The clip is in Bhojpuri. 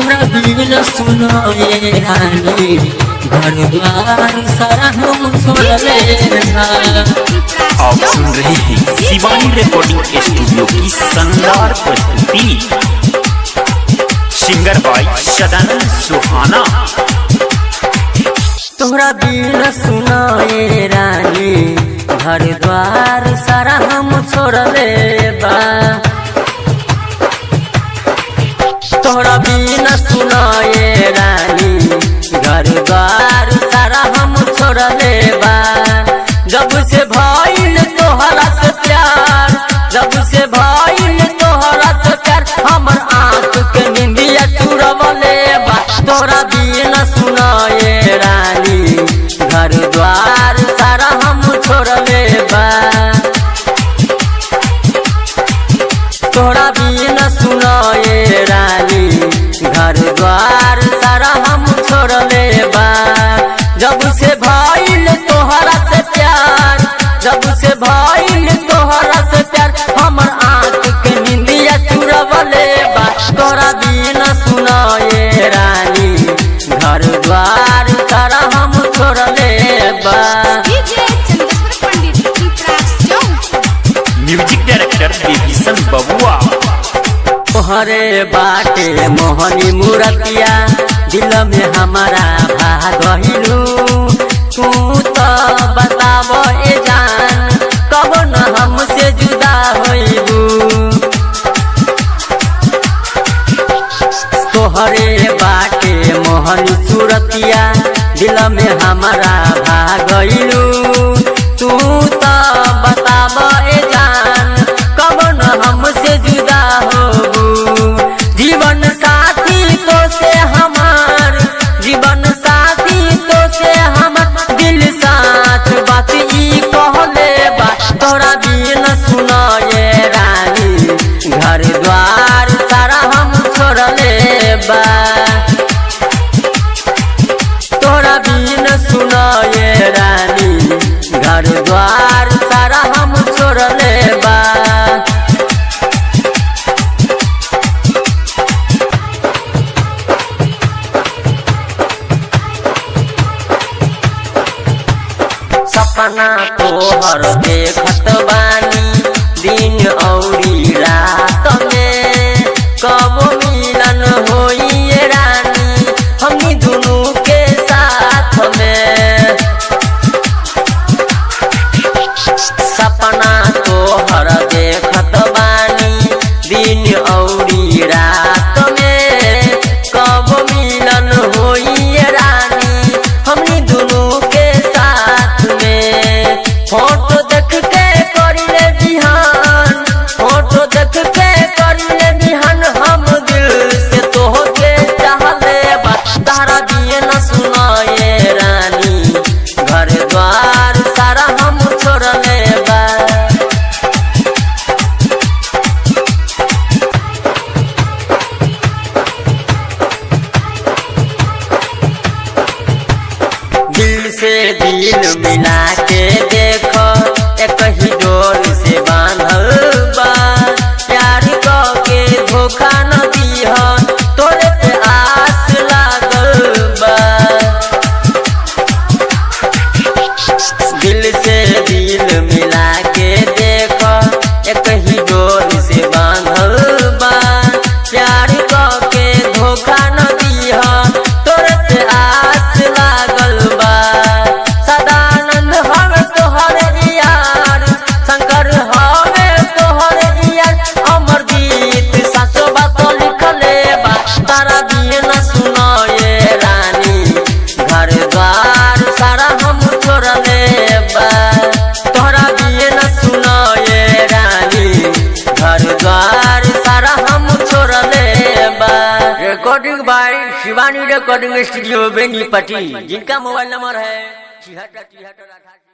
तोहरा बिन सुनाए रानी घर द्वार सारा हम छोड़ले। आप सुन रहे हैं शिवानी रिकॉर्डिंग स्टूडियो की शानदार प्रस्तुति। सिंगर बाय सदानंद सुहाना। तोहरा बिन सुनाए रानी घर द्वार सारा हम छोड़ले बा। तोहरा बिन सुनाए रानी घर द्वार सारा हम छोड़ले बा। जब से भइल तोहरा से प्यार, जब से भइल तोहरा से प्यार, हमर आँख के निंदिया चुरवले बा। तोहरा बिन सुनाए रानी घर द्वार सारा हम छोड़ले बा। तोहरा बिन सुनाए रानी घर द्वार सारा हम छोड़ले बा। जब से भइल तोहरा से प्यार, जब से भइल तोहरा से प्यार, हमर आँख के निंदिया चुरवले बा। तोहरा बिन सुनाए रानी घर द्वार सारा हम छोड़ले बा। म्यूजिक डायरेक्टर देवीसन बबुआ। तोहरे बाटे मोहनी मूरतिया दिल में हमारा भागहिलू। तू तो बताब ए जान कब न हमसे जुदा होइबू। तोहरे बाटे मोहनी सूरतिया दिल में हमारा भागहिलू। तू तो बताब ए जान कब न हमसे जुदा होबू। जीवन साथी तो से हमार, जीवन साथी तो से हमार, दिल साथ बात ई कहले बा। तोहरा बिन सुनाए रानी घर द्वार सारा हम छोड़ले बा। तोहरा बिन सुनाए रानी घर द्वार सारा हम छोड़ले बा। सपना तोहर देखत बानी दिन औरी रात में, कब मिलन होई रानी हमनी दुनू के साथ में। सपना तोहर देखत बानी दिन औरी रात में, कब मिलन होई रानी हमनी दुनू के साथ में। फोटो देख के करिले बिहान, फोटो देख के करिले बिहान, हम दिल से तोहके चाहले बा। तारा बिन सुनाए रानी घर द्वार सारा हम छोड़ले बा। दिल से दिल मिला के देखो एक ही डोर से बांधल बा। प्यार के धोखा न दीह तोरे पे आस लागल बा। दिल से दिल मिला के देखो एक ही डोर से बांधल बा। प्यार के धोखा न दीह तोरे पे आस लागल बा। सदानंद हवे तोहरे यार, शंकर हवे तोहरे यार, अमरजीत साचो बात लिखले बा। तारा बिन सुनाए रानी घर द्वार सारा हम छोड़ले बा। तोहरा बिन सुनाए रानी घर द्वार सारा हम छोड़ले बा। Recording by Shivani recording studio Benipatti, जिनका मोबाइल नंबर है 76 73 88।